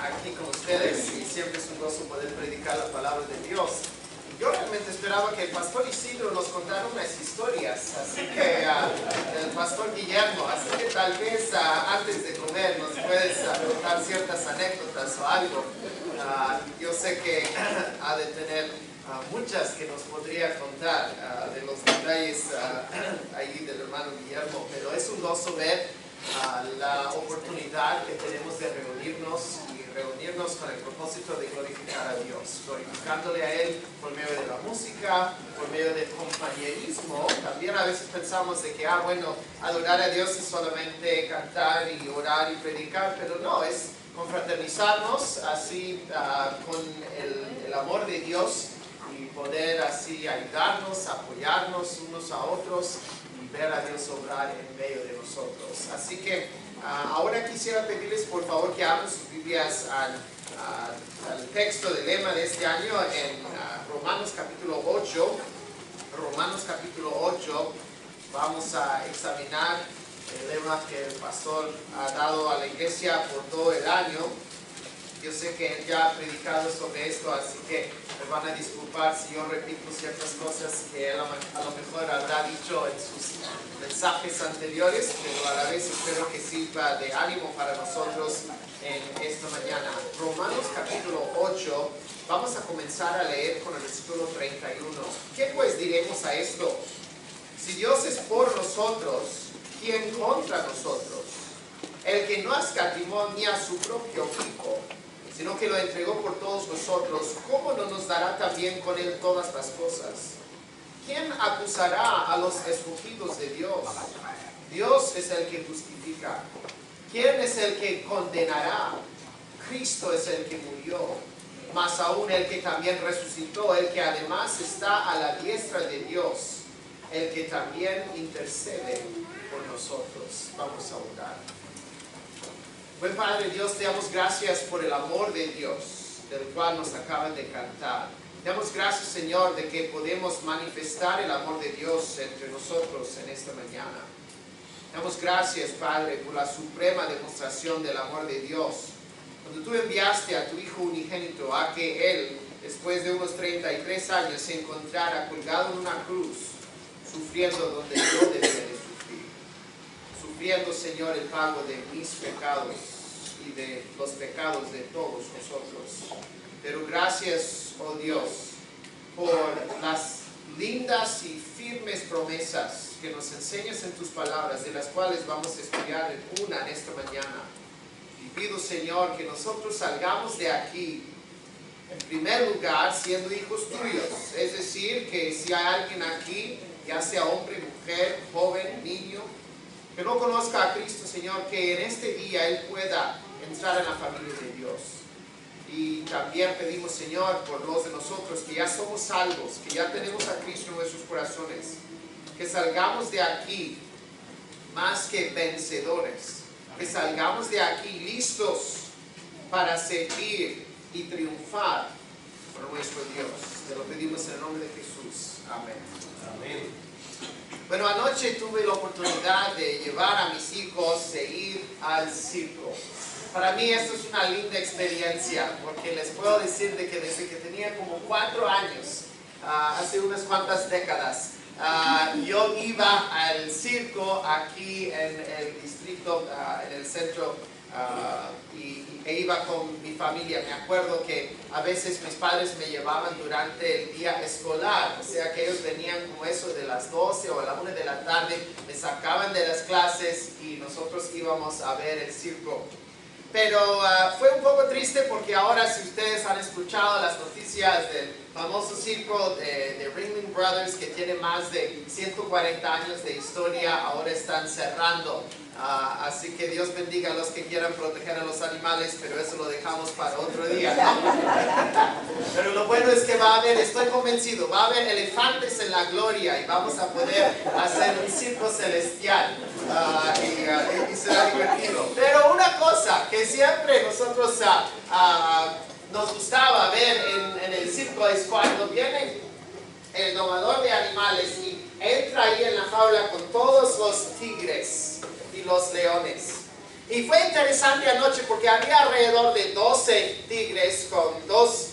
aquí con ustedes y siempre es un gozo poder predicar la palabra de Dios. Yo realmente esperaba que el pastor Isidro nos contara unas historias, así que el pastor Guillermo, así que tal vez antes de comer nos puedes contar ciertas anécdotas o algo. Yo sé que ha de tener muchas que nos podría contar de los detalles ahí del hermano Guillermo, pero es un gozo ver la oportunidad que tenemos de reunirnos con el propósito de glorificar a Dios, glorificándole a Él por medio de la música, por medio del compañerismo. También a veces pensamos de que, bueno, adorar a Dios es solamente cantar y orar y predicar, pero no, es confraternizarnos así con el amor de Dios y poder así ayudarnos, apoyarnos unos a otros y ver a Dios obrar en medio de nosotros. Así que ahora quisiera pedirles por favor que abran sus Biblias al texto del lema de este año en Romanos capítulo 8. Romanos capítulo 8, vamos a examinar el lema que el pastor ha dado a la iglesia por todo el año. Yo sé que él ya ha predicado sobre esto, así que me van a disculpar si yo repito ciertas cosas que él a lo mejor habrá dicho en sus mensajes anteriores, pero a la vez espero que sirva de ánimo para nosotros en esta mañana. Romanos capítulo 8, vamos a comenzar a leer con el versículo 31. ¿Qué pues diremos a esto? Si Dios es por nosotros, ¿quién contra nosotros? El que no escatimó ni a su propio Hijo, sino que lo entregó por todos nosotros, ¿cómo no nos dará también con Él todas las cosas? ¿Quién acusará a los escogidos de Dios? Dios es el que justifica. ¿Quién es el que condenará? Cristo es el que murió, más aún el que también resucitó, el que además está a la diestra de Dios, el que también intercede por nosotros. Vamos a orar. Buen Padre Dios, te damos gracias por el amor de Dios, del cual nos acaban de cantar. Te damos gracias, Señor, de que podemos manifestar el amor de Dios entre nosotros en esta mañana. Te damos gracias, Padre, por la suprema demostración del amor de Dios. Cuando tú enviaste a tu Hijo unigénito a que Él, después de unos 33 años, se encontrara colgado en una cruz, sufriendo donde yo debía de sufrir. Sufriendo, Señor, el pago de mis pecados y de los pecados de todos nosotros. Pero gracias, oh Dios, por las lindas y firmes promesas que nos enseñas en tus palabras, de las cuales vamos a estudiar una en esta mañana. Y pido, Señor, que nosotros salgamos de aquí, en primer lugar, siendo hijos tuyos. Es decir, que si hay alguien aquí, ya sea hombre, mujer, joven, niño, que no conozca a Cristo, Señor, que en este día Él pueda entrar en la familia de Dios. Y también pedimos, Señor, por los de nosotros que ya somos salvos, que ya tenemos a Cristo en nuestros corazones, que salgamos de aquí más que vencedores, que salgamos de aquí listos para servir y triunfar por nuestro Dios. Te lo pedimos en el nombre de Jesús. Amén. Amén. Bueno, anoche tuve la oportunidad de llevar a mis hijos a ir al circo. Para mí esto es una linda experiencia, porque les puedo decir de que desde que tenía como 4 años, hace unas cuantas décadas, yo iba al circo aquí en el distrito, en el centro, e iba con mi familia. Me acuerdo que a veces mis padres me llevaban durante el día escolar, o sea que ellos venían como eso de las 12 o a la 1 de la tarde, me sacaban de las clases y nosotros íbamos a ver el circo. Pero fue un poco triste porque ahora, si ustedes han escuchado las noticias del famoso circo de Ringling Brothers, que tiene más de 140 años de historia, ahora están cerrando. Así que Dios bendiga a los que quieran proteger a los animales, pero eso lo dejamos para otro día, ¿no? Pero lo bueno es que va a haber, estoy convencido, va a haber elefantes en la gloria y vamos a poder hacer un circo celestial y será divertido. Pero una cosa que siempre nosotros nos gustaba ver en el circo es cuando viene el domador de animales y entra ahí en la jaula con todos los tigres y los leones. Y fue interesante anoche porque había alrededor de 12 tigres con dos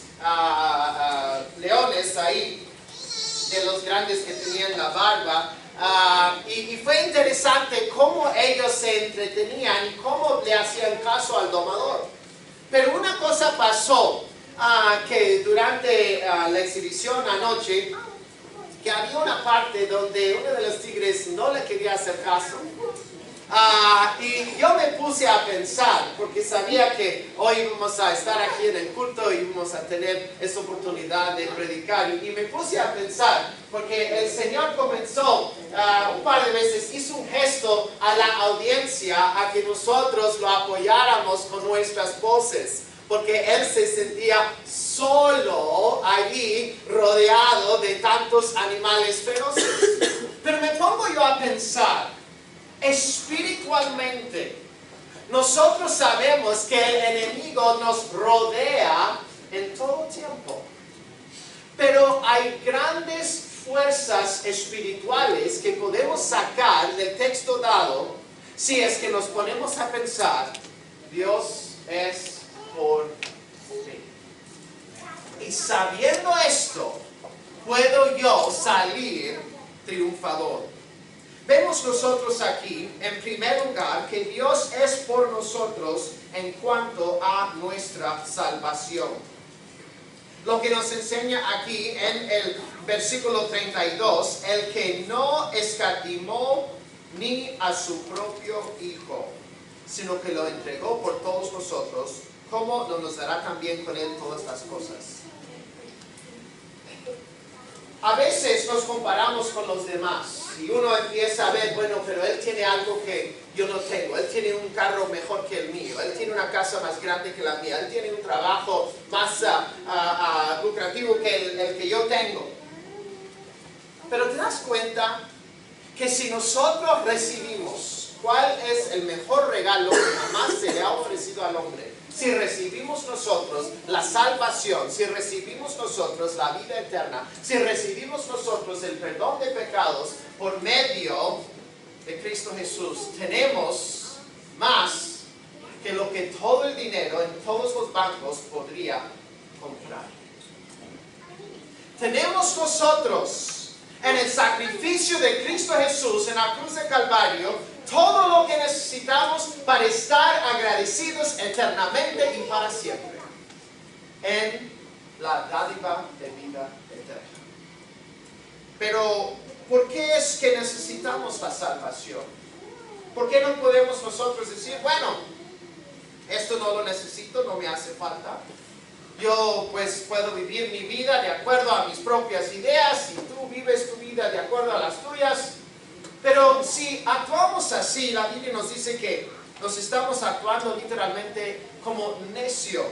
leones ahí, de los grandes que tenían la barba. Y fue interesante cómo ellos se entretenían y cómo le hacían caso al domador. Pero una cosa pasó, que durante la exhibición anoche, que había una parte donde uno de los tigres no le quería hacer caso. Y yo me puse a pensar, porque sabía que hoy íbamos a estar aquí en el culto y íbamos a tener esa oportunidad de predicar. Y me puse a pensar, porque el Señor comenzó un par de veces, hizo un gesto a la audiencia a que nosotros lo apoyáramos con nuestras voces. Porque él se sentía solo allí, rodeado de tantos animales feroces. Pero me pongo yo a pensar, espiritualmente, nosotros sabemos que el enemigo nos rodea en todo tiempo. Pero hay grandes fuerzas espirituales que podemos sacar del texto dado si es que nos ponemos a pensar, Dios es por mí. Y sabiendo esto, puedo yo salir triunfador. Vemos nosotros aquí, en primer lugar, que Dios es por nosotros en cuanto a nuestra salvación. Lo que nos enseña aquí en el versículo 32, el que no escatimó ni a su propio Hijo, sino que lo entregó por todos nosotros, ¿cómo no nos dará también con él todas las cosas? A veces nos comparamos con los demás y uno empieza a ver, bueno, pero él tiene algo que yo no tengo, él tiene un carro mejor que el mío, él tiene una casa más grande que la mía, él tiene un trabajo más lucrativo que el que yo tengo. Pero te das cuenta que si nosotros recibimos, ¿cuál es el mejor regalo que jamás se le ha ofrecido al hombre? Si recibimos nosotros la salvación, si recibimos nosotros la vida eterna, si recibimos nosotros el perdón de pecados por medio de Cristo Jesús, tenemos más que lo que todo el dinero en todos los bancos podría comprar. Tenemos nosotros en el sacrificio de Cristo Jesús en la cruz de Calvario todo lo que necesitamos para estar agradecidos eternamente y para siempre en la dádiva de vida eterna. Pero, ¿por qué es que necesitamos la salvación? ¿Por qué no podemos nosotros decir, bueno, esto no lo necesito, no me hace falta? Yo pues puedo vivir mi vida de acuerdo a mis propias ideas y tú vives tu vida de acuerdo a las tuyas. Pero si actuamos así, la Biblia nos dice que nos estamos actuando literalmente como necio.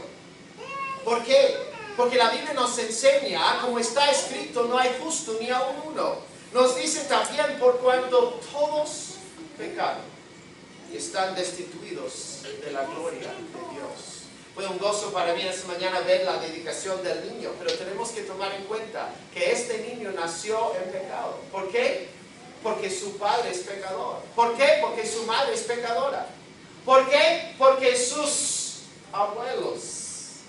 ¿Por qué? Porque la Biblia nos enseña, como está escrito, no hay justo ni aun uno. Nos dice también por cuanto todos pecaron y están destituidos de la gloria de Dios. Fue un gozo para mí esta mañana ver la dedicación del niño, pero tenemos que tomar en cuenta que este niño nació en pecado. ¿Por qué? Porque su padre es pecador. ¿Por qué? Porque su madre es pecadora. ¿Por qué? Porque sus abuelos,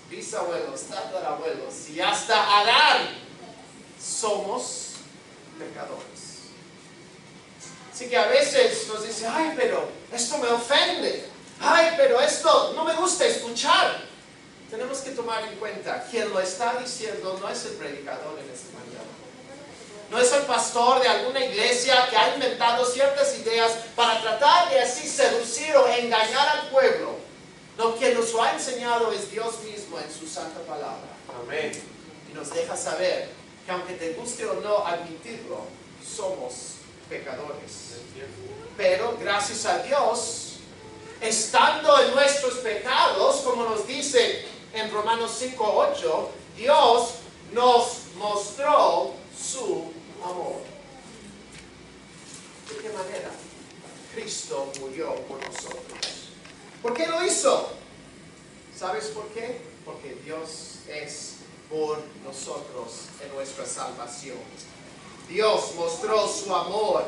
bisabuelos, tatarabuelos y hasta Adán somos pecadores. Así que a veces nos dice, ay, pero esto me ofende. Ay, pero esto no me gusta escuchar. Tenemos que tomar en cuenta, quien lo está diciendo no es el predicador en esta mañana. No es el pastor de alguna iglesia que ha inventado ciertas ideas para tratar de así seducir o engañar al pueblo. No, quien nos lo ha enseñado es Dios mismo en su santa palabra. Amén. Y nos deja saber que aunque te guste o no admitirlo, somos pecadores. Pero gracias a Dios, estando en nuestros pecados, como nos dice en Romanos 5:8, Dios nos mostró su amor. ¿De qué manera? Cristo murió por nosotros. ¿Por qué lo hizo? ¿Sabes por qué? Porque Dios es por nosotros en nuestra salvación. Dios mostró su amor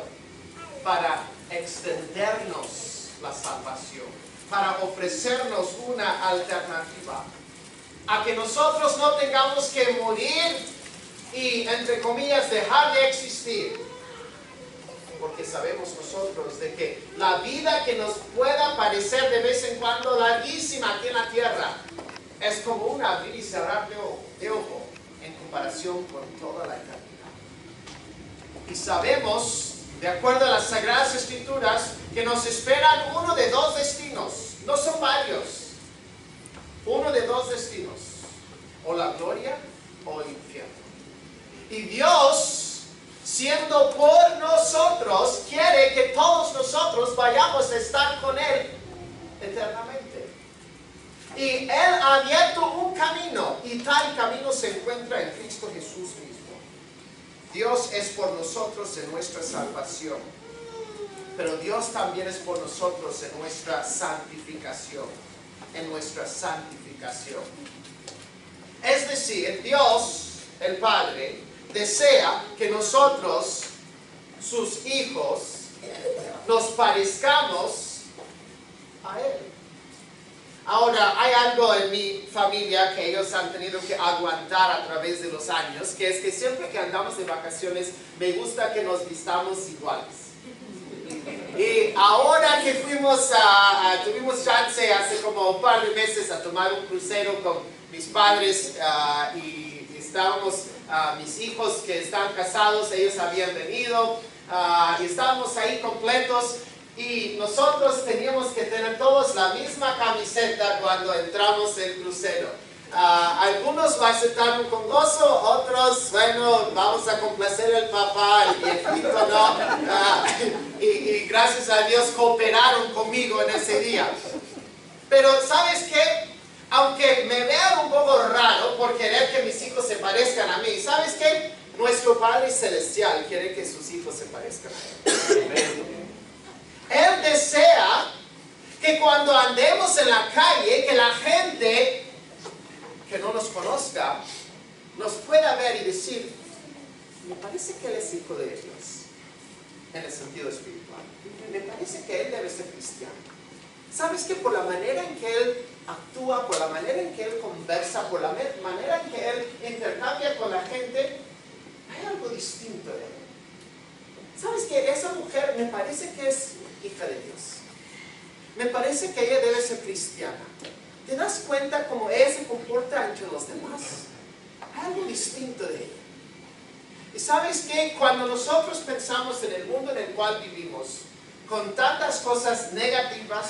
para extendernos la salvación, para ofrecernos una alternativa. a que nosotros no tengamos que morir y, entre comillas, dejar de existir. Porque sabemos nosotros de que la vida que nos pueda parecer de vez en cuando larguísima aquí en la tierra es como un abrir y cerrar de ojo en comparación con toda la eternidad. Y sabemos, de acuerdo a las Sagradas Escrituras, que nos esperan uno de dos destinos, no son varios, uno de dos destinos, o la gloria o el infierno. Y Dios, siendo por nosotros, quiere que todos nosotros vayamos a estar con Él eternamente. Y Él ha abierto un camino, y tal camino se encuentra en Cristo Jesús mismo. Dios es por nosotros en nuestra salvación, pero Dios también es por nosotros en nuestra santificación, Es decir, Dios, el Padre, desea que nosotros, sus hijos, nos parezcamos a Él. Ahora, hay algo en mi familia que ellos han tenido que aguantar a través de los años, que es que siempre que andamos de vacaciones, me gusta que nos vistamos iguales. Y ahora que tuvimos chance hace como un par de meses a tomar un crucero con mis padres y estábamos, mis hijos que están casados, ellos habían venido y estábamos ahí completos. Y nosotros teníamos que tener todos la misma camiseta cuando entramos en el crucero. Algunos lo aceptaron con gozo, otros, bueno, vamos a complacer al papá, el viejito, ¿no? Y gracias a Dios cooperaron conmigo en ese día. Pero, ¿sabes qué? Aunque me vean un poco raro por querer que mis hijos se parezcan a mí, ¿sabes qué? Nuestro Padre Celestial quiere que sus hijos se parezcan a Él. Él desea que cuando andemos en la calle, que la gente que no nos conozca, nos pueda ver y decir, me parece que Él es hijo de Dios, en el sentido espiritual. Me parece que Él debe ser cristiano. ¿Sabes que por la manera en que Él actúa, por la manera en que Él conversa, por la manera en que Él intercambia con la gente, hay algo distinto de Él? ¿Sabes que esa mujer me parece que es hija de Dios? Me parece que ella debe ser cristiana. ¿Te das cuenta cómo ella se comporta entre los demás? Hay algo distinto de ella. Y ¿sabes qué? Cuando nosotros pensamos en el mundo en el cual vivimos, con tantas cosas negativas,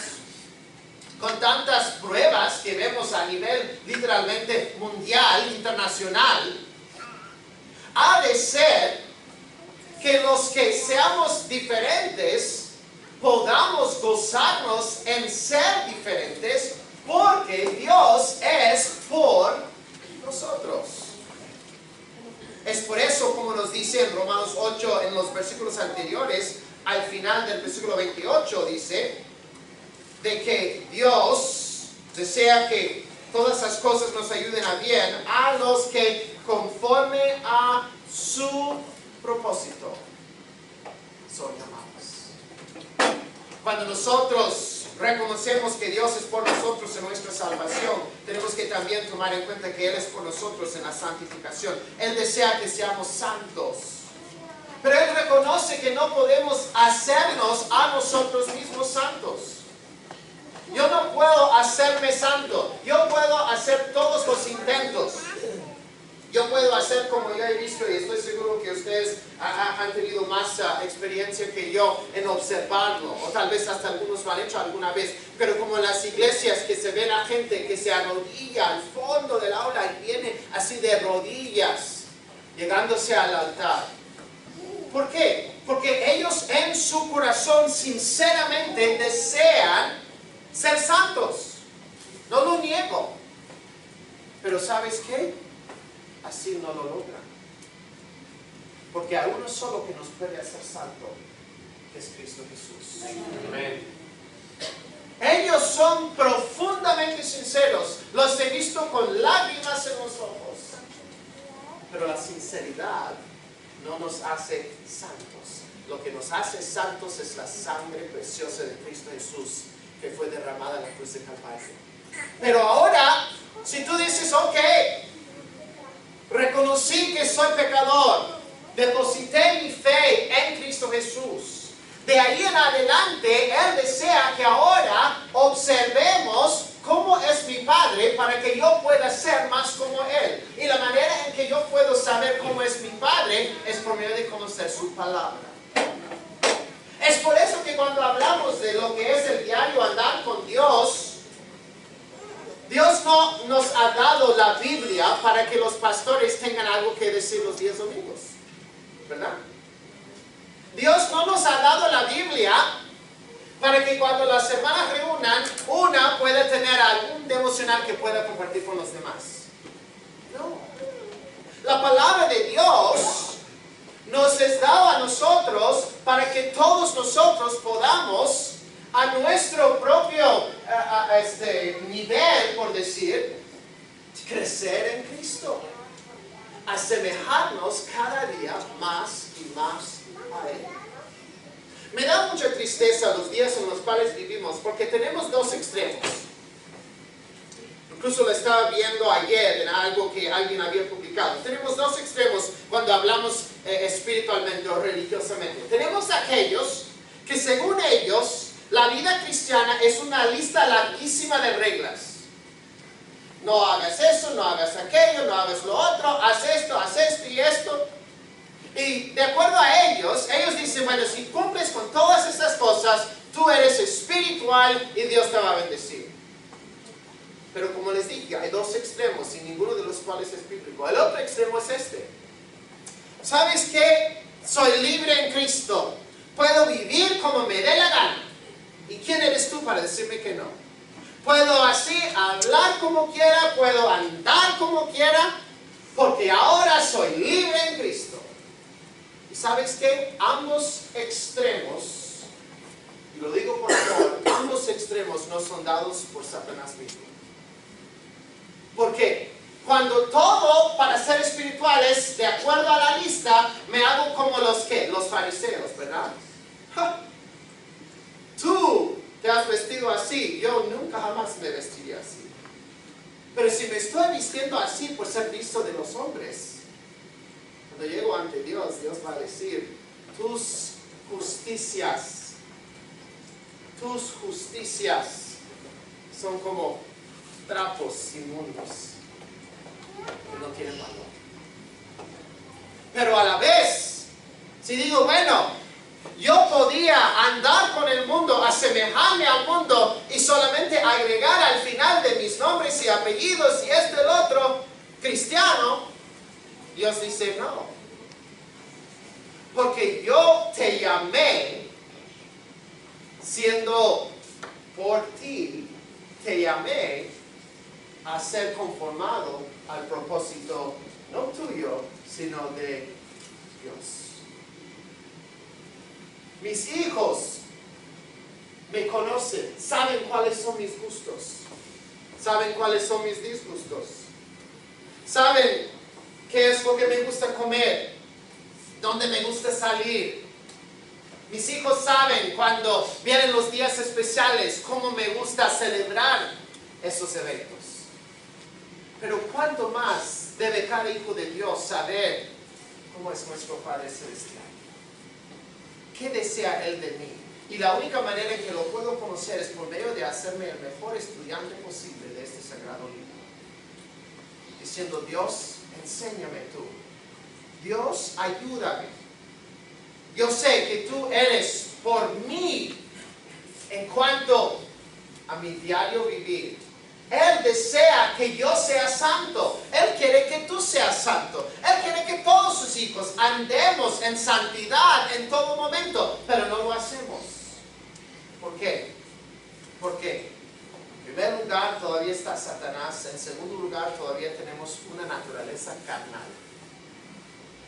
con tantas pruebas que vemos a nivel literalmente mundial, internacional, ha de ser que los que seamos diferentes podamos gozarnos en ser diferentes, porque Dios es por nosotros. Es por eso, como nos dice en Romanos 8, en los versículos anteriores, al final del versículo 28, dice de que Dios desea que todas esas cosas nos ayuden a bien a los que conforme a su propósito son llamados. Cuando nosotros reconocemos que Dios es por nosotros en nuestra salvación, tenemos que también tomar en cuenta que Él es por nosotros en la santificación. Él desea que seamos santos, pero Él reconoce que no podemos hacernos a nosotros mismos santos. Yo no puedo hacerme santo. Yo puedo hacer todos los intentos. Yo puedo hacer como yo he visto, y estoy seguro que ustedes han tenido más experiencia que yo en observarlo, o tal vez hasta algunos lo han hecho alguna vez, pero como en las iglesias que se ve la gente que se arrodilla al fondo del aula y viene así de rodillas, llegándose al altar. ¿Por qué? Porque ellos en su corazón sinceramente desean ser santos. No lo niego. Pero ¿sabes qué? Así no lo logran. Porque hay uno solo que nos puede hacer santo, que es Cristo Jesús. Amén. Ellos son profundamente sinceros. Los he visto con lágrimas en los ojos. Pero la sinceridad no nos hace santos. Lo que nos hace santos es la sangre preciosa de Cristo Jesús, que fue derramada en la cruz de Calvario. Pero ahora, si tú dices, ok, reconocí que soy pecador, deposité mi fe en Cristo Jesús. De ahí en adelante, Él desea que ahora observemos cómo es mi Padre para que yo pueda ser más como Él. Y la manera en que yo puedo saber cómo es mi Padre es por medio de conocer su palabra. Es por eso que cuando hablamos de lo que es el diario andar con Dios, Dios no nos ha dado la Biblia para que los pastores tengan algo que decir los días domingos, ¿verdad? Dios no nos ha dado la Biblia para que cuando las hermanas reúnan, una pueda tener algún devocional que pueda compartir con los demás. No. La palabra de Dios nos es dado a nosotros para que todos nosotros podamos a nuestro propio nivel, por decir, crecer en Cristo, asemejarnos cada día más y más a Él. Me da mucha tristeza los días en los cuales vivimos porque tenemos dos extremos. Incluso lo estaba viendo ayer en algo que alguien había publicado. Tenemos dos extremos cuando hablamos espiritualmente o religiosamente. Tenemos aquellos que según ellos la vida cristiana es una lista larguísima de reglas. No hagas eso, no hagas aquello, no hagas lo otro, haz esto y esto. Y de acuerdo a ellos dicen, bueno, si cumples con todas estas cosas, tú eres espiritual y Dios te va a bendecir. Pero como les dije, hay dos extremos y ninguno de los cuales es bíblico. El otro extremo es este. ¿Sabes qué? Soy libre en Cristo. Puedo vivir como me dé la gana. ¿Y quién eres tú para decirme que no? Puedo así hablar como quiera, puedo andar como quiera, porque ahora soy libre en Cristo. ¿Y sabes qué? Ambos extremos, y lo digo por favor, ambos extremos no son dados por Satanás mismo. ¿Por qué? Cuando todo para ser espirituales, de acuerdo a la lista, me hago como los fariseos, ¿verdad? ¡Ja! Tú te has vestido así, yo nunca jamás me vestiría así. Pero si me estoy vistiendo así por ser visto de los hombres, cuando llego ante Dios, Dios va a decir, tus justicias son como trapos inmundos que no tienen valor. Pero a la vez, si digo, bueno, yo podía andar con el mundo, asemejarme al mundo y solamente agregar al final de mis nombres y apellidos y esto y el otro, cristiano, Dios dice no. Porque yo te llamé, siendo por ti, te llamé a ser conformado al propósito no tuyo, sino de Dios. Mis hijos me conocen, saben cuáles son mis gustos, saben cuáles son mis disgustos, saben qué es lo que me gusta comer, dónde me gusta salir. Mis hijos saben cuando vienen los días especiales, cómo me gusta celebrar esos eventos. Pero ¿cuánto más debe cada hijo de Dios saber cómo es nuestro Padre Celestial? ¿Qué desea Él de mí? Y la única manera en que lo puedo conocer es por medio de hacerme el mejor estudiante posible de este sagrado libro. Diciendo, Dios, enséñame tú. Dios, ayúdame. Yo sé que tú eres por mí en cuanto a mi diario vivir. Él desea que yo sea santo. Él quiere que tú seas santo. Él quiere que todos sus hijos andemos en santidad en todo momento. Pero no lo hacemos. ¿Por qué? Porque en primer lugar todavía está Satanás. En segundo lugar todavía tenemos una naturaleza carnal.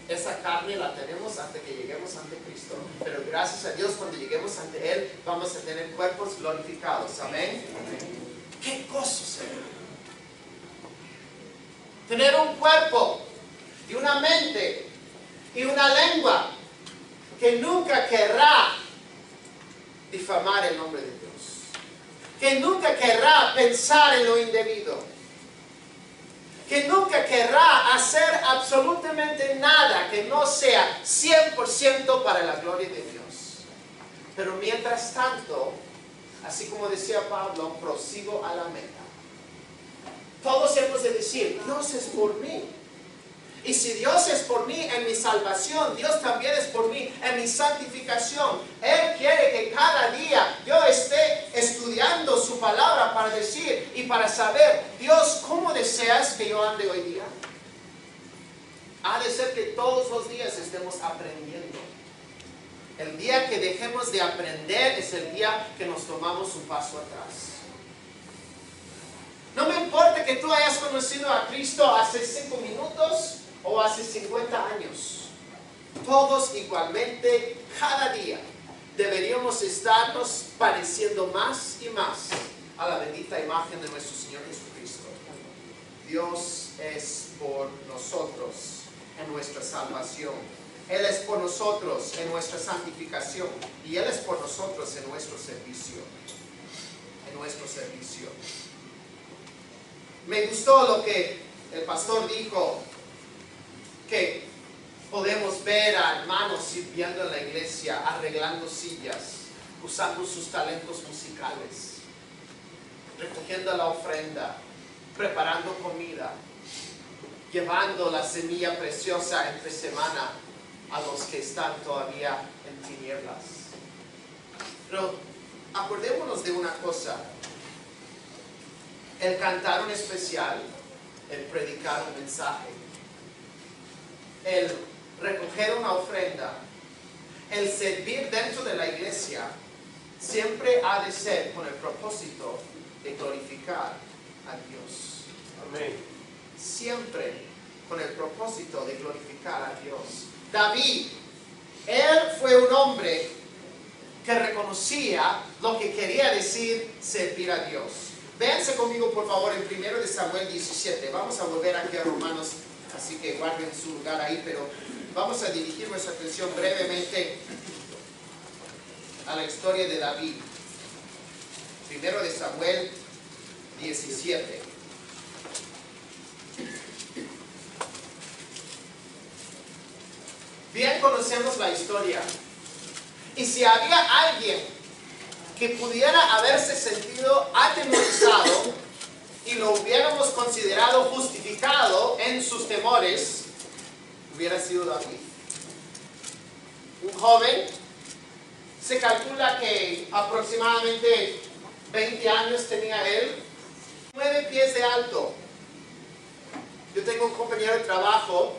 Esa carne la tenemos hasta que lleguemos ante Cristo. Pero gracias a Dios cuando lleguemos ante Él vamos a tener cuerpos glorificados. Amén. Amén. ¡Qué gozo será! Tener un cuerpo y una mente y una lengua que nunca querrá difamar el nombre de Dios, que nunca querrá pensar en lo indebido, que nunca querrá hacer absolutamente nada que no sea 100% para la gloria de Dios. Pero mientras tanto, así como decía Pablo, prosigo a la meta. Todos hemos de decir, Dios es por mí. Y si Dios es por mí en mi salvación, Dios también es por mí en mi santificación. Él quiere que cada día yo esté estudiando su palabra para decir y para saber, Dios, ¿cómo deseas que yo ande hoy día? Ha de ser que todos los días estemos aprendiendo. El día que dejemos de aprender es el día que nos tomamos un paso atrás. No me importa que tú hayas conocido a Cristo hace 5 minutos o hace 50 años. Todos igualmente, cada día, deberíamos estarnos pareciendo más y más a la bendita imagen de nuestro Señor Jesucristo. Dios es por nosotros en nuestra salvación. Él es por nosotros en nuestra santificación. Y Él es por nosotros en nuestro servicio. En nuestro servicio. Me gustó lo que el pastor dijo, que podemos ver a hermanos sirviendo en la iglesia, arreglando sillas, usando sus talentos musicales, recogiendo la ofrenda, preparando comida, llevando la semilla preciosa entre semana a los que están todavía en tinieblas. Pero acordémonos de una cosa: el cantar un especial, el predicar un mensaje, el recoger una ofrenda, el servir dentro de la iglesia, siempre ha de ser con el propósito de glorificar a Dios. Amén. Siempre con el propósito de glorificar a Dios. David, él fue un hombre que reconocía lo que quería decir servir a Dios. Véanse conmigo por favor en 1 Samuel 17. Vamos a volver aquí a Romanos, así que guarden su lugar ahí, pero vamos a dirigir nuestra atención brevemente a la historia de David. 1 Samuel 17. Bien conocemos la historia. Y si había alguien que pudiera haberse sentido atemorizado y lo hubiéramos considerado justificado en sus temores, hubiera sido David. Un joven, se calcula que aproximadamente 20 años tenía él, 9 pies de alto. Yo tengo un compañero de trabajo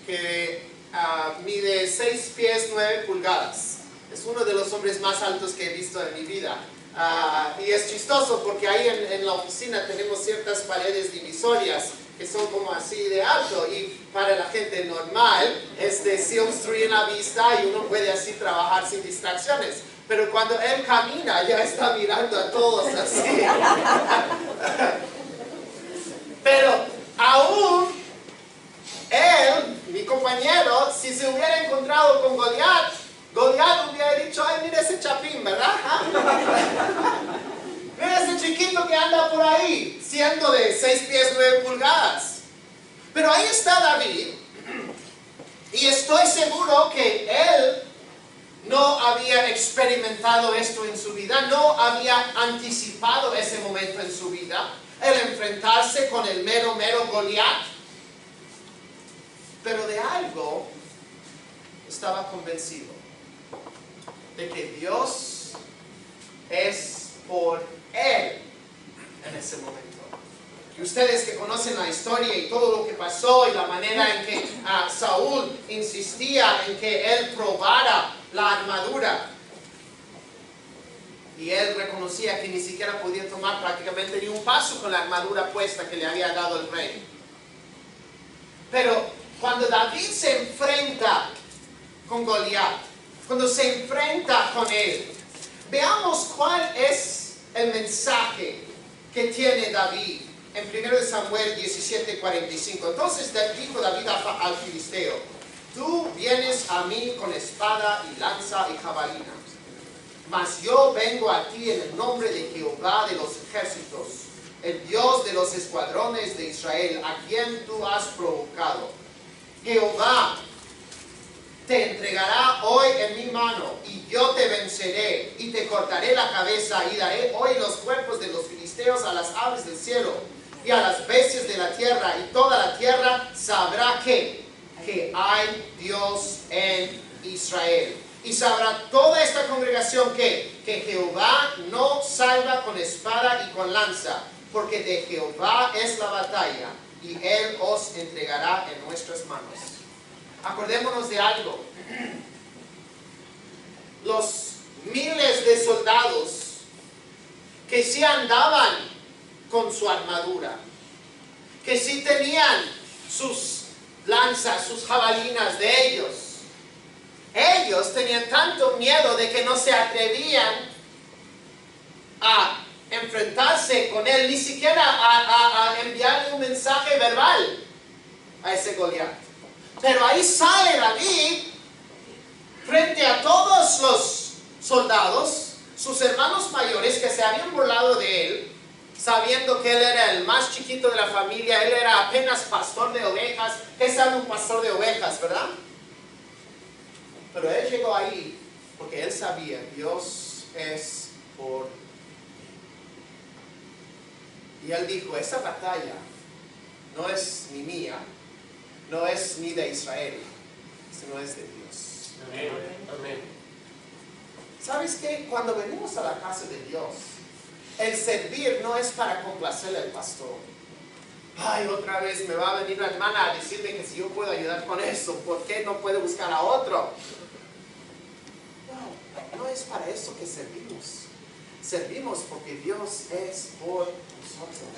que mide 6 pies 9 pulgadas. Es uno de los hombres más altos que he visto en mi vida. Y es chistoso porque ahí en la oficina tenemos ciertas paredes divisorias que son como así de alto, y para la gente normal sí obstruyen la vista y uno puede así trabajar sin distracciones. Pero cuando él camina ya está mirando a todos así. Pero aún él, mi compañero, si se hubiera encontrado con Goliat hubiera dicho, ay, mira ese chapín, ¿verdad? Mira ese chiquito que anda por ahí, siendo de 6 pies 9 pulgadas. Pero ahí está David, y estoy seguro que él no había experimentado esto en su vida, no había anticipado ese momento en su vida, el enfrentarse con el mero Goliat. Pero de algo estaba convencido: de que Dios es por él en ese momento. Y ustedes que conocen la historia y todo lo que pasó y la manera en que Saúl insistía en que él probara la armadura, y él reconocía que ni siquiera podía tomar prácticamente ni un paso con la armadura puesta que le había dado el rey. Pero cuando David se enfrenta con Goliat, cuando se enfrenta con él, veamos cuál es el mensaje que tiene David en 1 Samuel 17:45. Entonces dijo David al filisteo: tú vienes a mí con espada y lanza y jabalina, mas yo vengo a ti en el nombre de Jehová de los ejércitos, el Dios de los escuadrones de Israel, a quien tú has provocado. Jehová te entregará hoy en mi mano, y yo te venceré, y te cortaré la cabeza, y daré hoy los cuerpos de los filisteos a las aves del cielo, y a las bestias de la tierra, y toda la tierra sabrá que hay Dios en Israel. Y sabrá toda esta congregación que Jehová no salva con espada y con lanza, porque de Jehová es la batalla, y Él os entregará en nuestras manos. Acordémonos de algo. Los miles de soldados que sí andaban con su armadura, que sí tenían sus lanzas, sus jabalinas de ellos tenían tanto miedo de que no se atrevían a enfrentarse con él, ni siquiera a enviarle un mensaje verbal a ese Goliat. Pero ahí sale David frente a todos los soldados, sus hermanos mayores que se habían burlado de él, sabiendo que él era el más chiquito de la familia, él era apenas pastor de ovejas. ¿Qué sabe un pastor de ovejas, verdad? Pero él llegó ahí porque él sabía, Dios es por mí. Y él dijo, esa batalla no es ni mía, no es ni de Israel, sino es de Dios. Amén. Amén. ¿Sabes qué? Cuando venimos a la casa de Dios, el servir no es para complacerle al pastor. Ay, otra vez me va a venir la hermana a decirme que si yo puedo ayudar con eso, ¿por qué no puedo buscar a otro? No es para eso que servimos. Servimos porque Dios es por nosotros.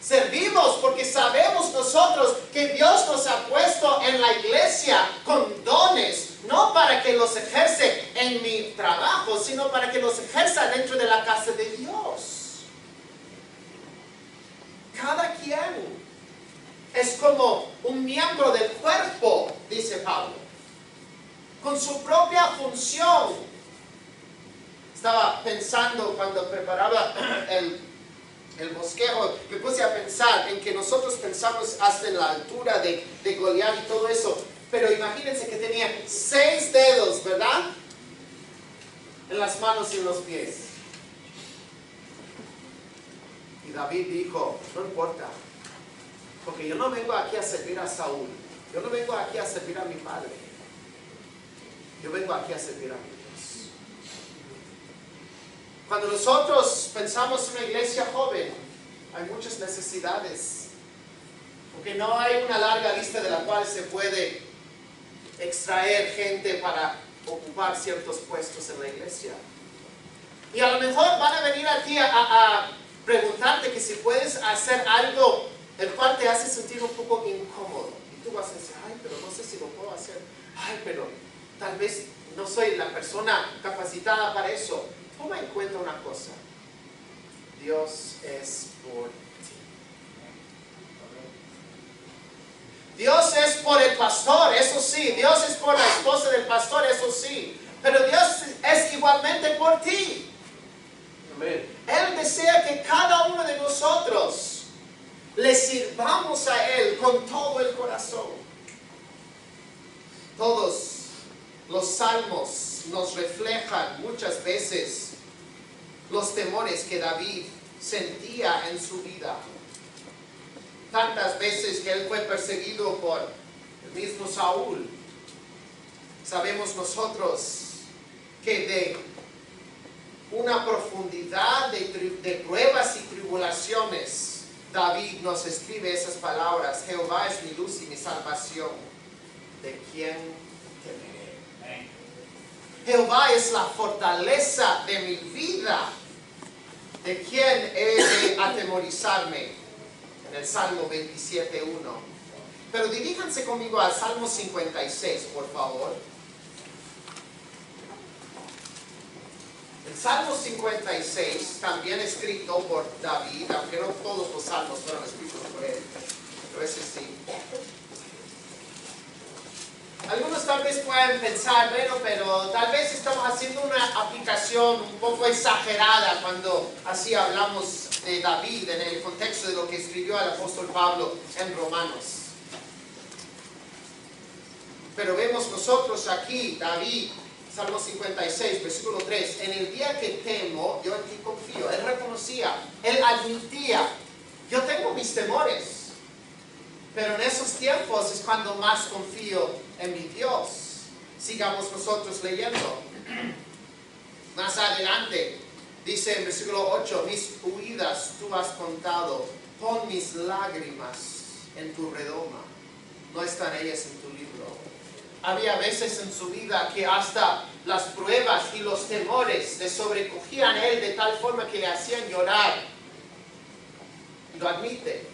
Servimos porque sabemos nosotros que Dios nos ha puesto en la iglesia con dones, no para que los ejerce en mi trabajo, sino para que los ejerza dentro de la casa de Dios. Cada quien es como un miembro del cuerpo, dice Pablo, con su propia función. Estaba pensando cuando preparaba el bosquejo, me puse a pensar en que nosotros pensamos hasta en la altura de Goliat y todo eso, pero imagínense que tenía 6 dedos, ¿verdad? En las manos y en los pies. Y David dijo, no importa, porque yo no vengo aquí a servir a Saúl, yo no vengo aquí a servir a mi padre, yo vengo aquí a servir a mi Dios. Cuando nosotros pensamos en una iglesia joven, hay muchas necesidades, porque no hay una larga lista de la cual se puede extraer gente para ocupar ciertos puestos en la iglesia. Y a lo mejor van a venir a ti a preguntarte que si puedes hacer algo el cual te hace sentir un poco incómodo. Y tú vas a decir, ay, pero no sé si lo puedo hacer. Ay, pero tal vez no soy la persona capacitada para eso. Toma en cuenta una cosa. Dios es por ti. Dios es por el pastor, eso sí. Dios es por la esposa del pastor, eso sí. Pero Dios es igualmente por ti. Amén. Él desea que cada uno de nosotros le sirvamos a Él con todo el corazón. Todos los salmos nos reflejan muchas veces los temores que David sentía en su vida. Tantas veces que él fue perseguido por el mismo Saúl. Sabemos nosotros que de una profundidad de pruebas y tribulaciones, David nos escribe esas palabras: Jehová es mi luz y mi salvación, ¿de quién temeré? Jehová es la fortaleza de mi vida, ¿de quién he de atemorizarme? En el Salmo 27:1. Pero diríjanse conmigo al Salmo 56, por favor. El Salmo 56, también escrito por David, aunque no todos los salmos fueron escritos por él, pero ese sí. Algunos tal vez puedan pensar, bueno, pero tal vez estamos haciendo una aplicación un poco exagerada cuando así hablamos de David en el contexto de lo que escribió el apóstol Pablo en Romanos. Pero vemos nosotros aquí, David, Salmo 56, versículo 3, en el día que temo, yo en ti confío. Él reconocía, él admitía, yo tengo mis temores, pero en esos tiempos es cuando más confío en mi Dios. Sigamos nosotros leyendo. Más adelante, dice en versículo 8, mis huidas tú has contado, pon mis lágrimas en tu redoma, no están ellas en tu libro. Había veces en su vida que hasta las pruebas y los temores le sobrecogían a él de tal forma que le hacían llorar. Lo admite.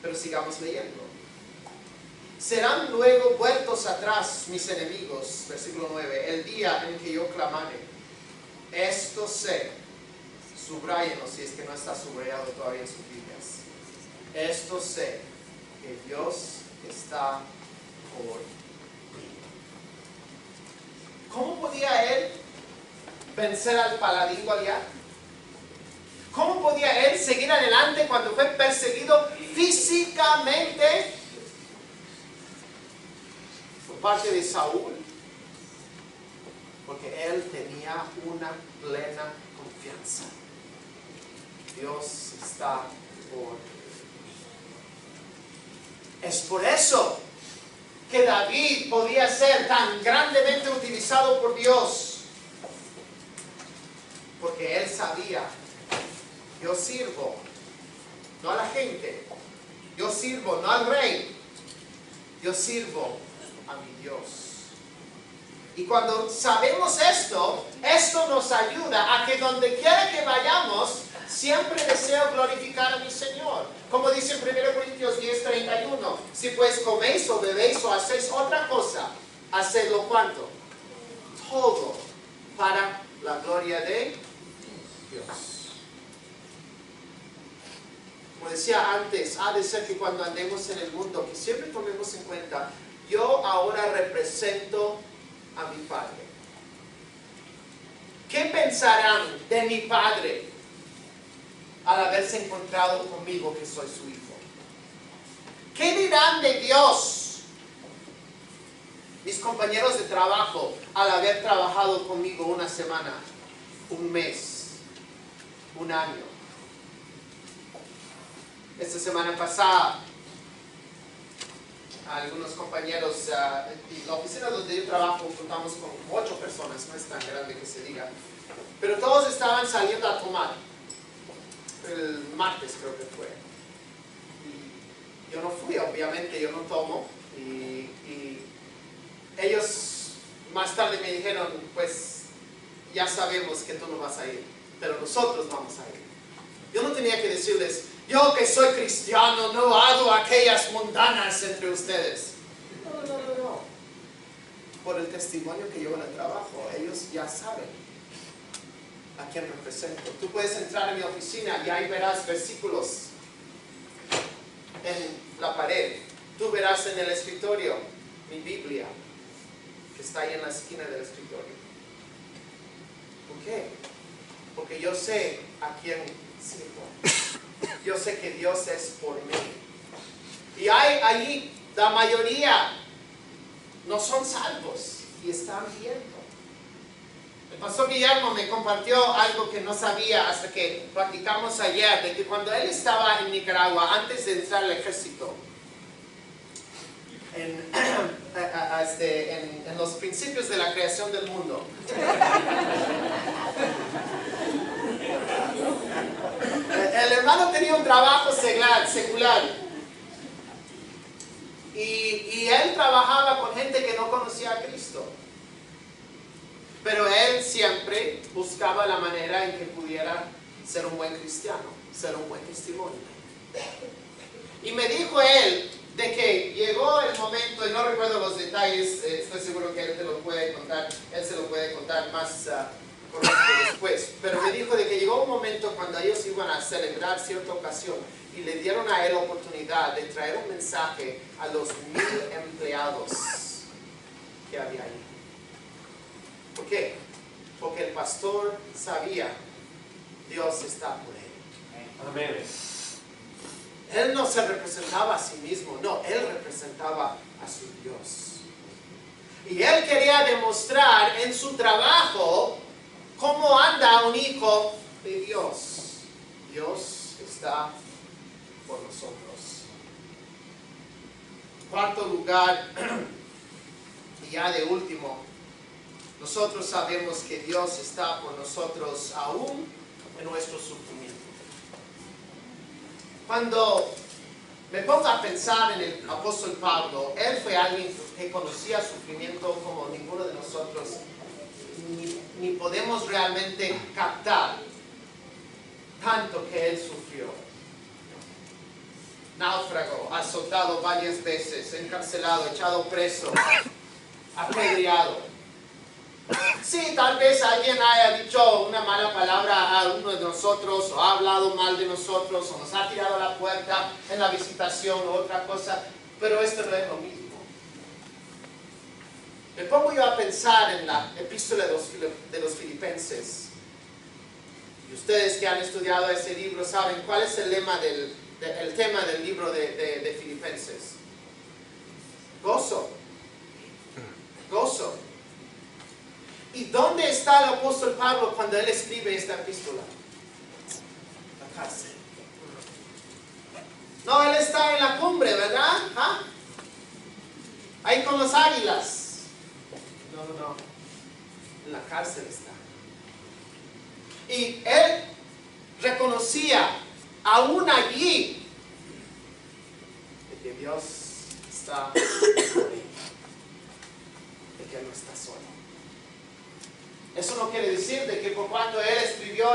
Pero sigamos leyendo. Serán luego vueltos atrás mis enemigos, versículo 9, el día en que yo clamare. Esto sé, subráyenlo si es que no está subrayado todavía en sus Biblias. Esto sé, que Dios está por mí. ¿Cómo podía él vencer al paladín Goliat? ¿Cómo podía él seguir adelante cuando fue perseguido físicamente por parte de Saúl? Porque él tenía una plena confianza. Dios está por mí. Es por eso que David podía ser tan grandemente utilizado por Dios. Porque él sabía, yo sirvo, no a la gente, yo sirvo, no al rey, yo sirvo a mi Dios. Y cuando sabemos esto, esto nos ayuda a que donde quiera que vayamos, siempre deseo glorificar a mi Señor. Como dice en 1 Corintios 10:31, si pues coméis o bebéis o hacéis otra cosa, hacedlo ¿cuánto? Todo para la gloria de Dios. Como decía antes, ha de ser que cuando andemos en el mundo, que siempre tomemos en cuenta, yo ahora represento a mi Padre. ¿Qué pensarán de mi Padre al haberse encontrado conmigo que soy su hijo? ¿Qué dirán de Dios mis compañeros de trabajo al haber trabajado conmigo una semana, un mes, un año? Esta semana pasada, algunos compañeros, en la oficina donde yo trabajo, contamos con 8 personas, no es tan grande que se diga, pero todos estaban saliendo a tomar. El martes creo que fue. Y yo no fui, obviamente, yo no tomo. Y ellos más tarde me dijeron, pues ya sabemos que tú no vas a ir, pero nosotros vamos a ir. Yo no tenía que decirles, yo que soy cristiano no hago aquellas mundanas entre ustedes. No. Por el testimonio que llevo en el trabajo, ellos ya saben a quién represento. Tú puedes entrar en mi oficina y ahí verás versículos en la pared. Tú verás en el escritorio mi Biblia, que está ahí en la esquina del escritorio. ¿Por qué? Porque yo sé a quién sirvo. Yo sé que Dios es por mí. Y hay allí, la mayoría no son salvos y están viendo. El pastor Guillermo me compartió algo que no sabía hasta que practicamos ayer, de que cuando él estaba en Nicaragua, antes de entrar al ejército, en los principios de la creación del mundo, el hermano tenía un trabajo secular y él trabajaba con gente que no conocía a Cristo. Pero él siempre buscaba la manera en que pudiera ser un buen cristiano, ser un buen testimonio. Y me dijo él de que llegó el momento, y no recuerdo los detalles, estoy seguro que él te lo puede contar, él se lo puede contar más correcto después, pero me dijo de que llegó un momento cuando ellos iban a celebrar cierta ocasión y le dieron a él la oportunidad de traer un mensaje a los 1000 empleados que había ahí. ¿Por qué? Porque el pastor sabía Dios está por él. Amén. Él no se representaba a sí mismo, no, él representaba a su Dios. Y él quería demostrar en su trabajo cómo anda un hijo de Dios. Dios está por nosotros. Cuarto lugar, y ya de último, nosotros sabemos que Dios está por nosotros aún en nuestro sufrimiento. Cuando me pongo a pensar en el apóstol Pablo, él fue alguien que conocía sufrimiento como ninguno de nosotros ni podemos realmente captar tanto que él sufrió. Náufrago, azotado varias veces, encarcelado, echado preso, apedreado. Sí, tal vez alguien haya dicho una mala palabra a uno de nosotros, o ha hablado mal de nosotros, o nos ha tirado a la puerta en la visitación o otra cosa, pero esto no es lo mismo. Me pongo yo a pensar en la epístola de los Filipenses. Y ustedes que han estudiado ese libro saben cuál es el tema del libro de Filipenses. Gozo. Gozo. ¿Y dónde está el apóstol Pablo cuando él escribe esta epístola? La cárcel. No, él está en la cumbre, ¿verdad? ¿Ah? Ahí con los águilas. No. En la cárcel está. Y él reconocía aún allí de que Dios está por él, de que él no está solo. Eso no quiere decir de que por cuando él escribió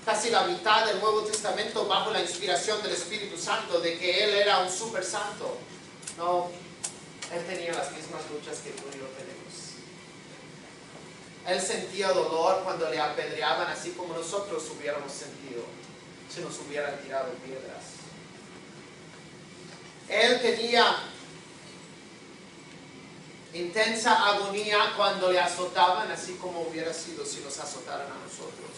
casi la mitad del Nuevo Testamento bajo la inspiración del Espíritu Santo, de que él era un super santo. No, él tenía las mismas luchas que tú y yo tenemos. Él sentía dolor cuando le apedreaban, así como nosotros hubiéramos sentido si nos hubieran tirado piedras. Él tenía intensa agonía cuando le azotaban, así como hubiera sido si nos azotaran a nosotros.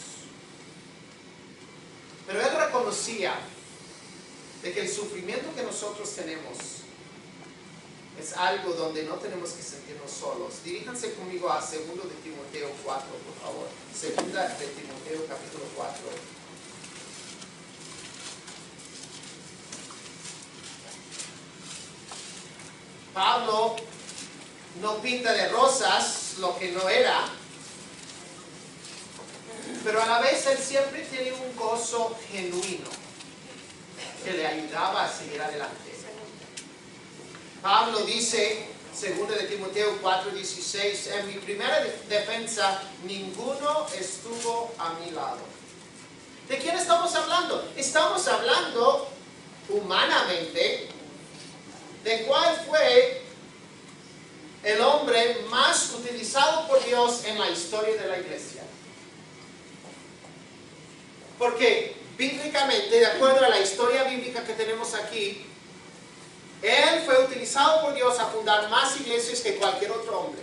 Pero él reconocía de que el sufrimiento que nosotros tenemos es algo donde no tenemos que sentirnos solos. Diríjanse conmigo a 2 de Timoteo 4, por favor. 2 de Timoteo capítulo 4. Pablo no pinta de rosas lo que no era, pero a la vez él siempre tiene un gozo genuino que le ayudaba a seguir adelante. Pablo dice, 2 de Timoteo 4:16, en mi primera defensa ninguno estuvo a mi lado. ¿De quién estamos hablando? Estamos hablando humanamente de cuál fue el hombre más utilizado por Dios en la historia de la iglesia. Porque bíblicamente, de acuerdo a la historia bíblica que tenemos aquí, él fue utilizado por Dios a fundar más iglesias que cualquier otro hombre.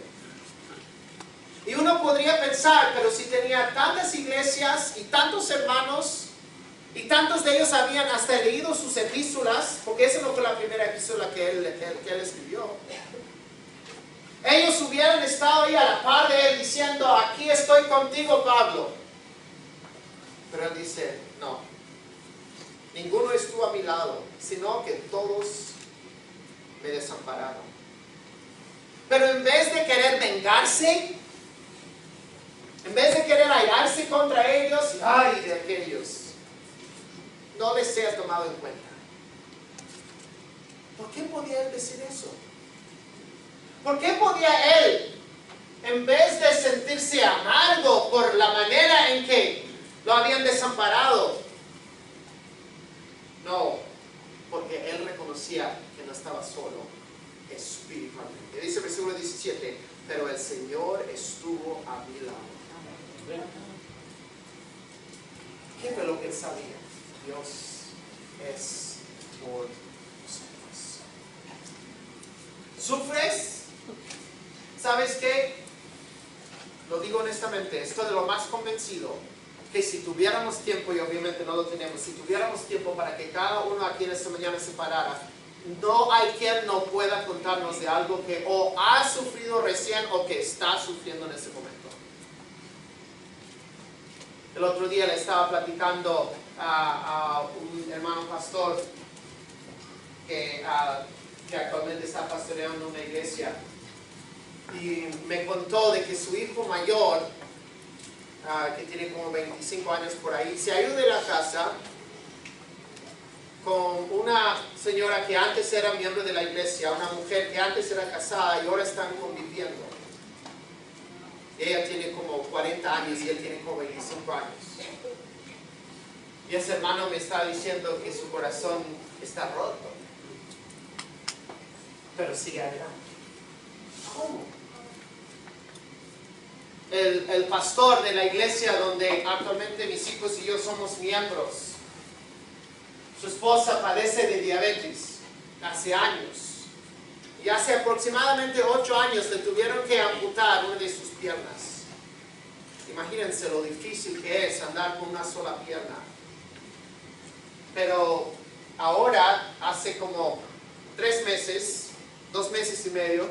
Y uno podría pensar, pero si tenía tantas iglesias y tantos hermanos, y tantos de ellos habían hasta leído sus epístolas, porque esa no fue la primera epístola que él escribió. Ellos hubieran estado ahí a la par de él diciendo, aquí estoy contigo, Pablo. Pero él dice, no, ninguno estuvo a mi lado, sino que todos me desampararon. Pero en vez de querer vengarse, en vez de querer hallarse contra ellos, ay de aquellos, no les seas tomado en cuenta. ¿Por qué podía él decir eso? ¿Por qué podía él, en vez de sentirse amargo por la manera en que lo habían desamparado? No, porque él reconocía que no estaba solo espiritualmente. Dice el versículo 17, pero el Señor estuvo a mi lado. ¿Qué fue lo que él sabía? Dios es por nosotros. ¿Sufres? ¿Sabes qué? Lo digo honestamente, estoy de lo más convencido que si tuviéramos tiempo, y obviamente no lo tenemos, si tuviéramos tiempo para que cada uno aquí en esta mañana se parara, no hay quien no pueda contarnos de algo que o ha sufrido recién o que está sufriendo en ese momento. El otro día le estaba platicando a un hermano pastor que actualmente está pastoreando una iglesia, y me contó de que su hijo mayor, que tiene como 25 años por ahí, se ha ido de la casa con una señora que antes era miembro de la iglesia, una mujer que antes era casada y ahora están conviviendo. Ella tiene como 40 años y él tiene como 25 años. Y ese hermano me está diciendo que su corazón está roto, pero sigue adelante. ¿Cómo? El pastor de la iglesia donde actualmente mis hijos y yo somos miembros, su esposa padece de diabetes hace años. Y hace aproximadamente 8 años le tuvieron que amputar una de sus piernas. Imagínense lo difícil que es andar con una sola pierna. Pero ahora, hace como 3 meses, 2 meses y medio,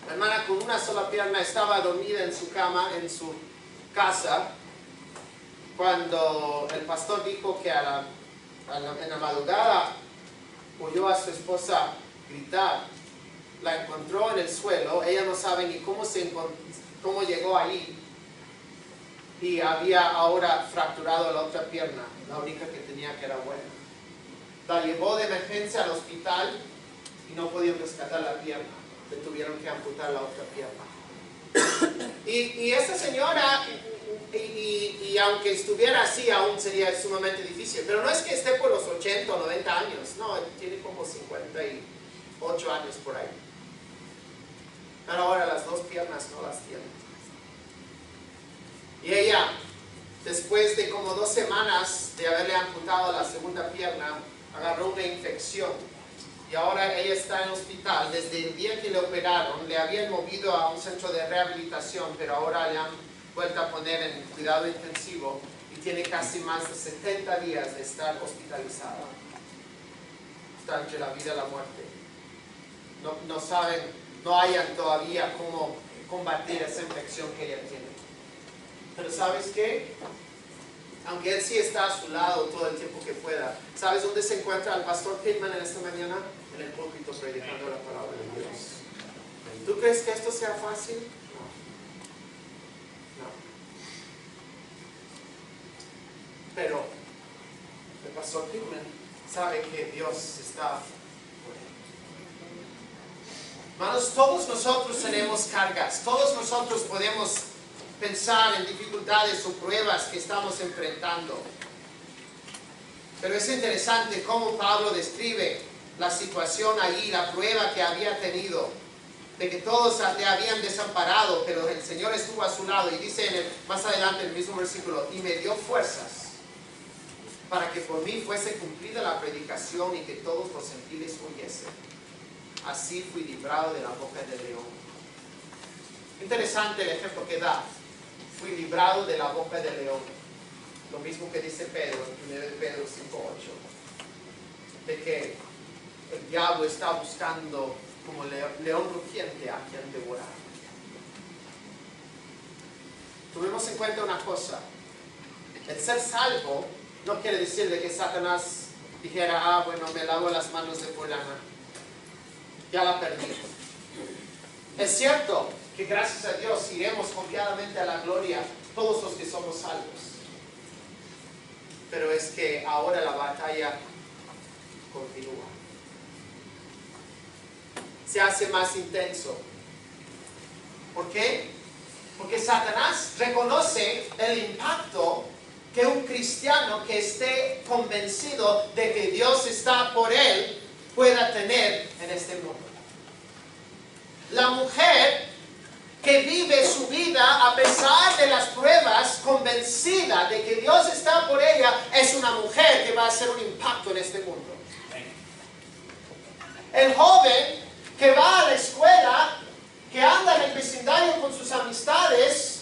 la hermana con una sola pierna estaba dormida en su cama, en su casa, cuando el pastor dijo que en la madrugada oyó a su esposa gritar. La encontró en el suelo, ella no sabe ni cómo llegó ahí, y había ahora fracturado la otra pierna, la única que tenía que era buena. La llevó de emergencia al hospital y no podían rescatar la pierna, le tuvieron que amputar la otra pierna. Y esa señora, y aunque estuviera así, aún sería sumamente difícil, pero no es que esté por los 80 o 90 años, no, tiene como 58 años por ahí. Pero ahora las 2 piernas no las tiene. Y ella, después de como 2 semanas de haberle amputado la segunda pierna, agarró una infección. Y ahora ella está en el hospital. Desde el día que le operaron, le habían movido a un centro de rehabilitación, pero ahora le han vuelto a poner en cuidado intensivo y tiene casi más de 70 días de estar hospitalizada. Está entre la vida y la muerte. No saben, no hayan todavía cómo combatir esa infección que ella tiene. Pero ¿sabes qué? Aunque él sí está a su lado todo el tiempo que pueda, ¿sabes dónde se encuentra el pastor Pittman en esta mañana? En el púlpito predicando la palabra de Dios. ¿Tú crees que esto sea fácil? No. Pero el pastor Pittman sabe que Dios está por él. Hermanos, todos nosotros tenemos cargas, todos nosotros podemos pensar en dificultades o pruebas que estamos enfrentando. Pero es interesante cómo Pablo describe la situación allí, la prueba que había tenido, de que todos le habían desamparado, pero el Señor estuvo a su lado. Y dice más adelante en el mismo versículo, y me dio fuerzas para que por mí fuese cumplida la predicación y que todos los gentiles oyesen. Así fui librado de la boca del león. Interesante el ejemplo que da. Fui librado de la boca del león. Lo mismo que dice Pedro, en 1 Pedro 5:8. De que el diablo está buscando como león rugiente a quien devorar. Tomemos en cuenta una cosa. El ser salvo no quiere decir de que Satanás dijera, bueno, me lavo las manos de fulana. Ya la perdí. Es cierto que gracias a Dios iremos confiadamente a la gloria todos los que somos salvos. Pero es que ahora la batalla continúa. Se hace más intenso. ¿Por qué? Porque Satanás reconoce el impacto que un cristiano que esté convencido de que Dios está por él pueda tener en este mundo. La mujer que vive su vida a pesar de las pruebas, convencida de que Dios está por ella, es una mujer que va a hacer un impacto en este mundo. El joven que va a la escuela, que anda en el vecindario con sus amistades,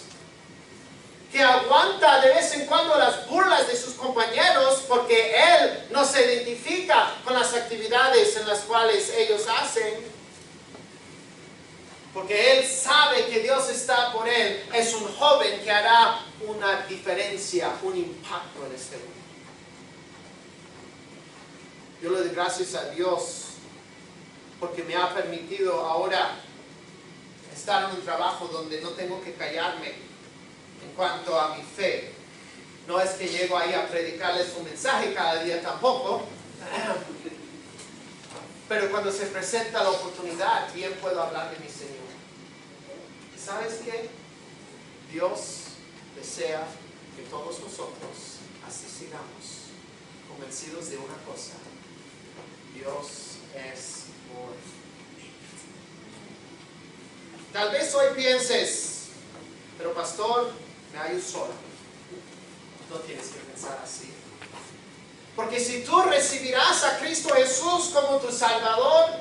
que que aguanta de vez en cuando las burlas de sus compañeros porque él no se identifica con las actividades en las cuales ellos hacen, porque él sabe que Dios está por él. Es un joven que hará una diferencia, un impacto en este mundo. Yo le doy gracias a Dios porque me ha permitido ahora estar en un trabajo donde no tengo que callarme en cuanto a mi fe. No es que llego ahí a predicarles un mensaje cada día tampoco, pero cuando se presenta la oportunidad, bien puedo hablar de mi Señor. ¿Sabes qué? Dios desea que todos nosotros así sigamos, convencidos de una cosa: Dios es por mí. Tal vez hoy pienses, pero pastor, me hallo solo. No tienes que pensar así. Porque si tú recibirás a Cristo Jesús como tu Salvador,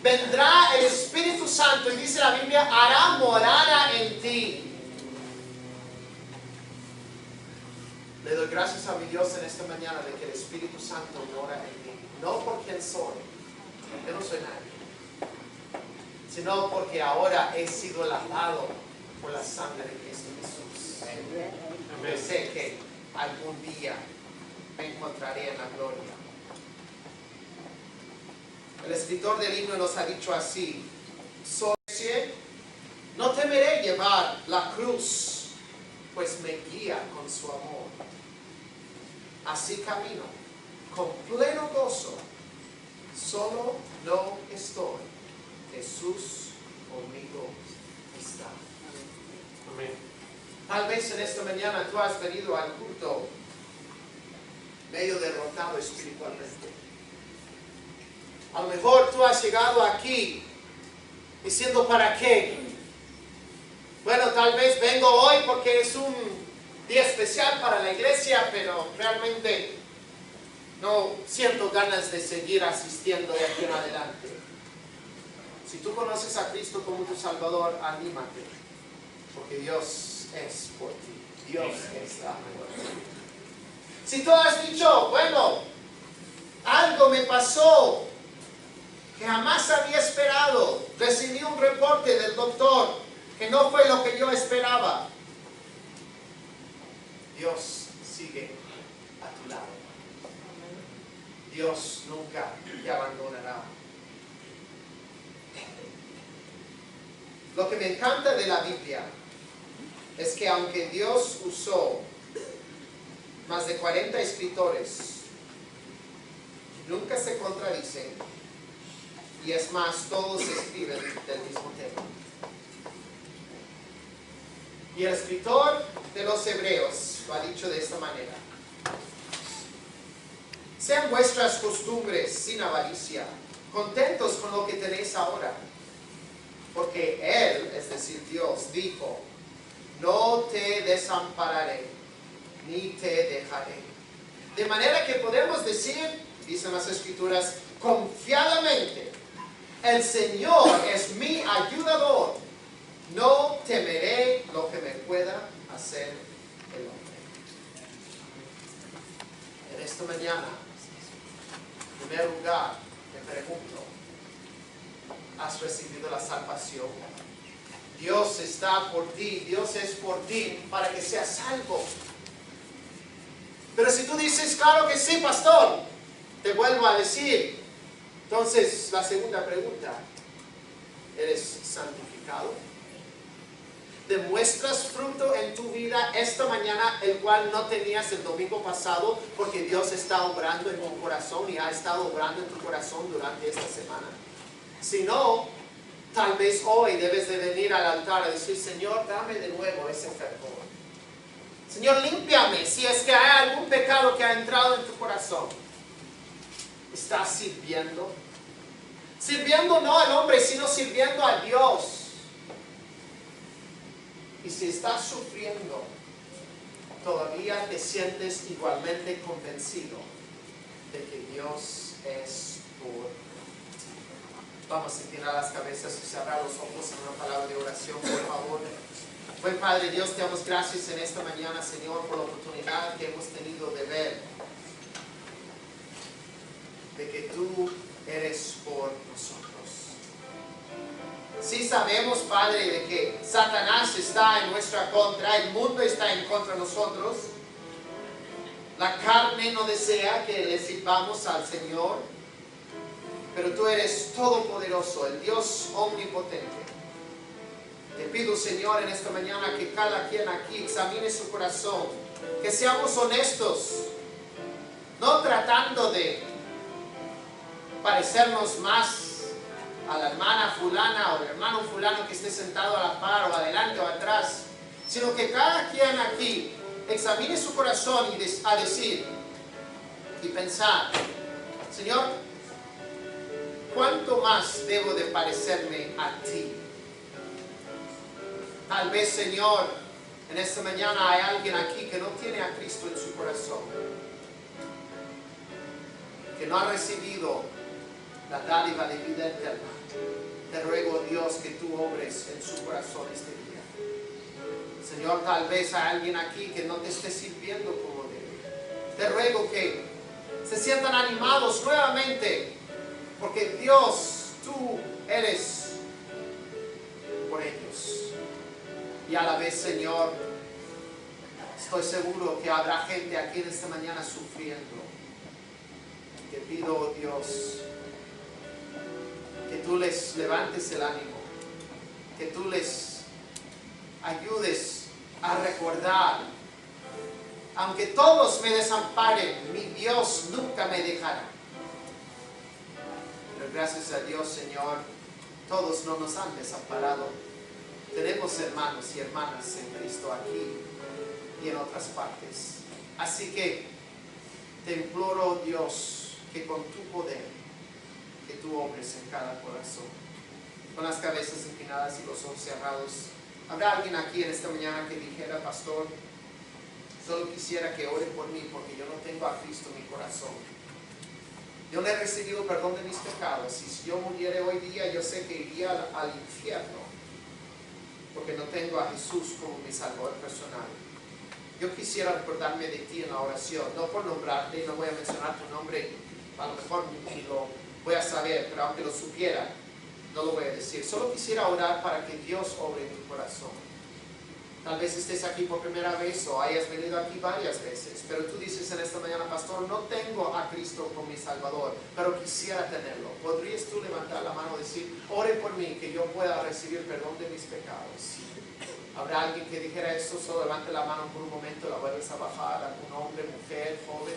vendrá el Espíritu Santo y dice la Biblia, hará morada en ti. Le doy gracias a mi Dios en esta mañana de que el Espíritu Santo mora en mí. No por quien soy, yo no soy nadie, sino porque ahora he sido lavado por la sangre de Cristo Jesús. Yo sé que algún día me encontraré en la gloria. El escritor del himno nos ha dicho así: no temeré llevar la cruz, pues me guía con su amor. Así camino con pleno gozo, solo no estoy, Jesús conmigo está. Amén. Tal vez en esta mañana tú has venido al culto medio derrotado espiritualmente. A lo mejor tú has llegado aquí diciendo, ¿para qué? Bueno, tal vez vengo hoy porque es un día especial para la iglesia, pero realmente no siento ganas de seguir asistiendo de aquí en adelante. Si tú conoces a Cristo como tu Salvador, anímate, porque Dios es por ti. Dios está por ti. Si tú has dicho, bueno, algo me pasó que jamás había esperado, recibí un reporte del doctor que no fue lo que yo esperaba, Dios sigue a tu lado. Dios nunca te abandonará. Lo que me encanta de la Biblia es que aunque Dios usó más de 40 escritores, nunca se contradicen, y es más, todos escriben del mismo tema. Y el escritor de los Hebreos lo ha dicho de esta manera: sean vuestras costumbres sin avaricia, contentos con lo que tenéis ahora, porque Él, es decir, Dios, dijo, no te desampararé, ni te dejaré. De manera que podemos decir, dicen las Escrituras, confiadamente, el Señor es mi ayudador, no temeré lo que me pueda hacer el hombre. En esta mañana, en primer lugar, me pregunto, ¿has recibido la salvación? Dios está por ti, Dios es por ti para que seas salvo. Pero si tú dices, claro que sí, pastor, te vuelvo a decir, entonces la segunda pregunta, ¿eres santificado? ¿Demuestras fruto en tu vida esta mañana, el cual no tenías el domingo pasado, porque Dios está obrando en tu corazón y ha estado obrando en tu corazón durante esta semana? Si no, tal vez hoy debes de venir al altar a decir, Señor, dame de nuevo ese fervor. Señor, límpiame si es que hay algún pecado que ha entrado en tu corazón. ¿Estás sirviendo? Sirviendo no al hombre, sino sirviendo a Dios. Y si estás sufriendo, todavía te sientes igualmente convencido de que Dios es por ti. Vamos a inclinar las cabezas y cerrar los ojos en una palabra de oración, por favor. Buen Padre Dios, te damos gracias en esta mañana, Señor, por la oportunidad que hemos tenido de ver de que tú eres por nosotros. Sí sabemos, Padre, de que Satanás está en nuestra contra, el mundo está en contra de nosotros. La carne no desea que le sirvamos al Señor, pero tú eres todopoderoso, el Dios omnipotente. Te pido, Señor, en esta mañana que cada quien aquí examine su corazón, que seamos honestos, no tratando de parecernos más a la hermana fulana o al hermano fulano que esté sentado a la par o adelante o atrás, sino que cada quien aquí examine su corazón y a decir y pensar, Señor, ¿cuánto más debo de parecerme a ti? Tal vez, Señor, en esta mañana hay alguien aquí que no tiene a Cristo en su corazón, que no ha recibido la dádiva de vida eterna. Te ruego, Dios, que tú obres en su corazón este día. Señor, tal vez hay alguien aquí que no te esté sirviendo como debe. Te ruego que se sientan animados nuevamente, porque Dios, tú eres por ellos. Y a la vez, Señor, estoy seguro que habrá gente aquí en esta mañana sufriendo. Te pido, oh Dios, que tú les levantes el ánimo, que tú les ayudes a recordar, aunque todos me desamparen, mi Dios nunca me dejará. Pero gracias a Dios, Señor, todos no nos han desamparado. Tenemos hermanos y hermanas en Cristo aquí y en otras partes. Así que te imploro, Dios, que con tu poder, que tú obres en cada corazón. Con las cabezas inclinadas y los ojos cerrados. ¿Habrá alguien aquí en esta mañana que dijera, pastor, solo quisiera que ore por mí porque yo no tengo a Cristo en mi corazón? Yo no he recibido perdón de mis pecados y si yo muriera hoy día, yo sé que iría al infierno porque no tengo a Jesús como mi Salvador personal. Yo quisiera recordarme de ti en la oración, no por nombrarte, no voy a mencionar tu nombre, a lo mejor ni lo voy a saber, pero aunque lo supiera, no lo voy a decir. Solo quisiera orar para que Dios obre en tu corazón. Tal vez estés aquí por primera vez o hayas venido aquí varias veces, pero tú dices en esta mañana, pastor, no tengo a Cristo como mi Salvador, pero quisiera tenerlo. ¿Podrías tú levantar la mano y decir, ore por mí, que yo pueda recibir perdón de mis pecados? ¿Habrá alguien que dijera esto? Solo levante la mano por un momento, la vuelves a bajar. ¿Algún hombre, mujer, joven,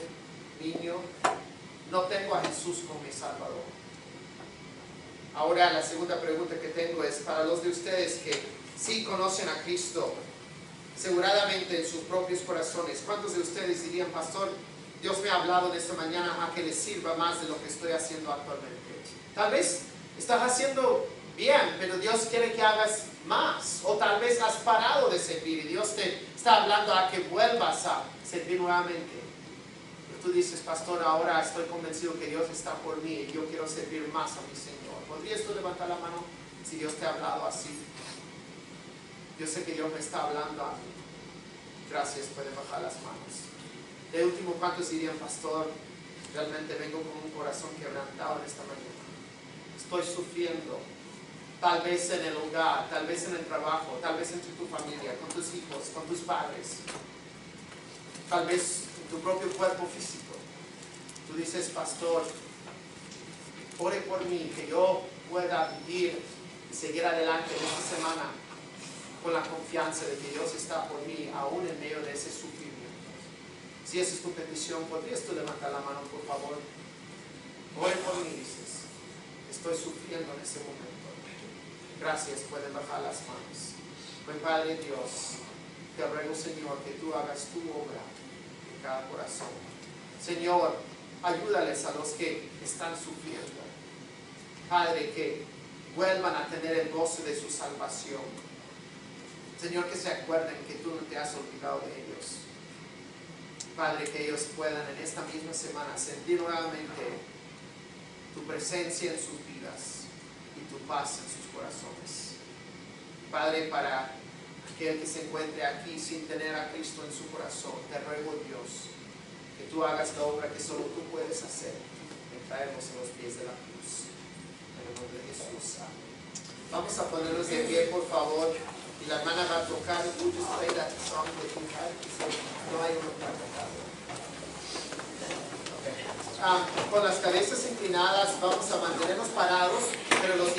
niño? No tengo a Jesús como mi Salvador. Ahora la segunda pregunta que tengo es para los de ustedes que sí conocen a Cristo aseguradamente en sus propios corazones. ¿Cuántos de ustedes dirían, pastor, Dios me ha hablado en esta mañana a que les sirva más de lo que estoy haciendo actualmente? Tal vez estás haciendo bien, pero Dios quiere que hagas más. O tal vez has parado de servir y Dios te está hablando a que vuelvas a servir nuevamente. Pero tú dices, pastor, ahora estoy convencido que Dios está por mí y yo quiero servir más a mi Señor. ¿Podrías tú levantar la mano si Dios te ha hablado así? Yo sé que Dios me está hablando a mí. Gracias, pueden bajar las manos. De último, ¿cuántos dirían, pastor, realmente vengo con un corazón quebrantado en esta mañana? Estoy sufriendo, tal vez en el hogar, tal vez en el trabajo, tal vez entre tu familia, con tus hijos, con tus padres, tal vez en tu propio cuerpo físico. Tú dices, pastor, ore por mí, que yo pueda vivir y seguir adelante en esta semana con la confianza de que Dios está por mí, aún en medio de ese sufrimiento. Si esa es tu petición, ¿podrías tú levantar la mano, por favor? Ore por mí, dices. Estoy sufriendo en ese momento. Gracias, pueden bajar las manos. Buen Padre Dios, te ruego, Señor, que tú hagas tu obra en cada corazón. Señor, ayúdales a los que están sufriendo. Padre, que vuelvan a tener el gozo de su salvación. Señor, que se acuerden que tú no te has olvidado de ellos. Padre, que ellos puedan en esta misma semana sentir nuevamente tu presencia en sus vidas y tu paz en sus corazones. Padre, para aquel que se encuentre aquí sin tener a Cristo en su corazón, te ruego, Dios, que tú hagas la obra que solo tú puedes hacer, en traernos a los pies de la cruz. En el nombre de Jesús. Amén. Vamos a ponernos de pie, por favor, y la hermana va a tocar. Would you play that song that you had? No hay uno para cantar. Con las cabezas inclinadas vamos a mantenernos parados, pero los